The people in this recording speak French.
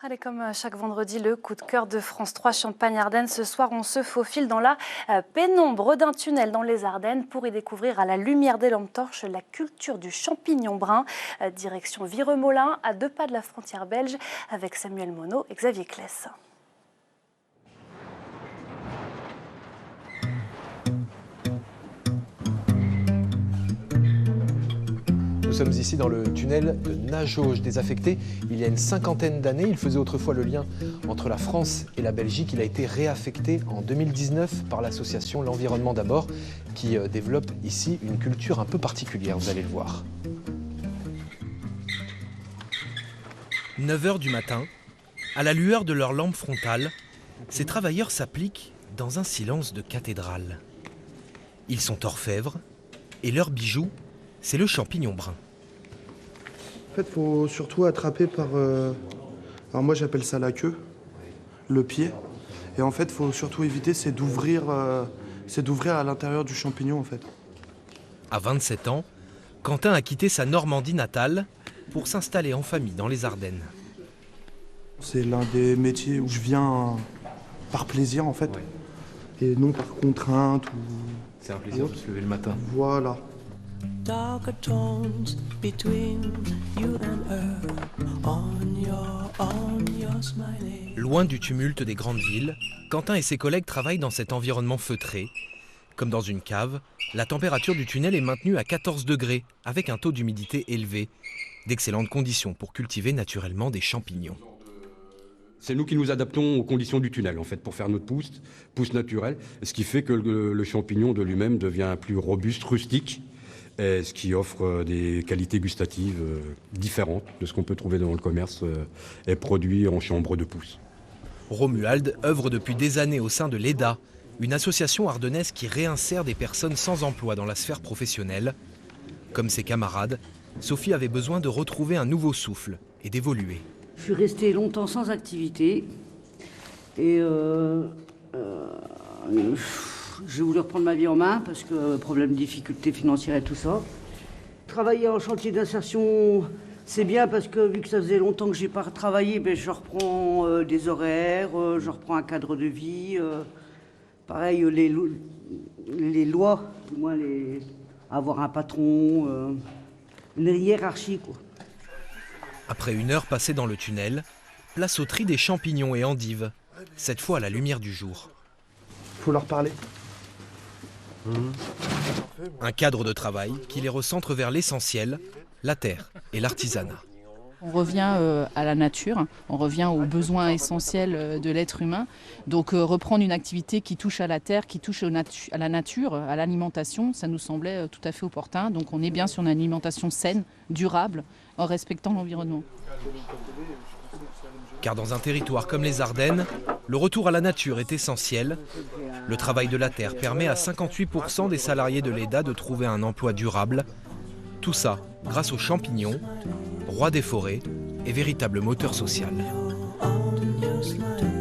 Allez, comme chaque vendredi, le coup de cœur de France 3 Champagne-Ardenne. Ce soir, on se faufile dans la pénombre d'un tunnel dans les Ardennes pour y découvrir à la lumière des lampes torches la culture du champignon brun. Direction Viremolin, à 2 pas de la frontière belge, avec Samuel Monod et Xavier Kless. Nous sommes ici dans le tunnel de Najauge, désaffecté il y a une cinquantaine d'années. Il faisait autrefois le lien entre la France et la Belgique. Il a été réaffecté en 2019 par l'association L'Environnement d'abord, qui développe ici une culture un peu particulière, vous allez le voir. 9 h du matin, à la lueur de leur lampe frontale, ces travailleurs s'appliquent dans un silence de cathédrale. Ils sont orfèvres et leur bijou, c'est le champignon brun. En fait, il faut surtout attraper par... Alors moi, j'appelle ça la queue, le pied. Et en fait, il faut surtout éviter, c'est d'ouvrir à l'intérieur du champignon, en fait. À 27 ans, Quentin a quitté sa Normandie natale pour s'installer en famille dans les Ardennes. C'est l'un des métiers où je viens par plaisir, en fait. Et non par contrainte ou... C'est un plaisir de se lever le matin. Voilà. Darker tones between you and her on your smiling. Loin du tumulte des grandes villes, Quentin et ses collègues travaillent dans cet environnement feutré. Comme dans une cave, la température du tunnel est maintenue à 14 degrés, avec un taux d'humidité élevé. D'excellentes conditions pour cultiver naturellement des champignons. C'est nous qui nous adaptons aux conditions du tunnel, en fait, pour faire notre pousse naturelle, ce qui fait que le champignon de lui-même devient plus robuste, rustique, et ce qui offre des qualités gustatives différentes de ce qu'on peut trouver dans le commerce et produit en chambre de pousse. Romuald œuvre depuis des années au sein de l'EDA, une association ardennaise qui réinsère des personnes sans emploi dans la sphère professionnelle. Comme ses camarades, Sophie avait besoin de retrouver un nouveau souffle et d'évoluer. Je suis restée longtemps sans activité et j'ai voulu reprendre ma vie en main parce que problème de difficultés financières et tout ça. Travailler en chantier d'insertion, c'est bien parce que vu que ça faisait longtemps que j'ai pas travaillé, je reprends des horaires, je reprends un cadre de vie. Pareil, les lois, du moins avoir un patron, une hiérarchie, quoi. Après 1 heure passée dans le tunnel, place au tri des champignons et endives, cette fois à la lumière du jour. Faut leur parler. Un cadre de travail qui les recentre vers l'essentiel, la terre et l'artisanat. On revient à la nature, on revient aux besoins essentiels de l'être humain. Donc reprendre une activité qui touche à la terre, qui touche à la nature, à l'alimentation, ça nous semblait tout à fait opportun. Donc on est bien sur une alimentation saine, durable, en respectant l'environnement. Car dans un territoire comme les Ardennes, le retour à la nature est essentiel. Le travail de la terre permet à 58% des salariés de l'EDA de trouver un emploi durable. Tout ça grâce aux champignons, roi des forêts et véritable moteur social. On your smile.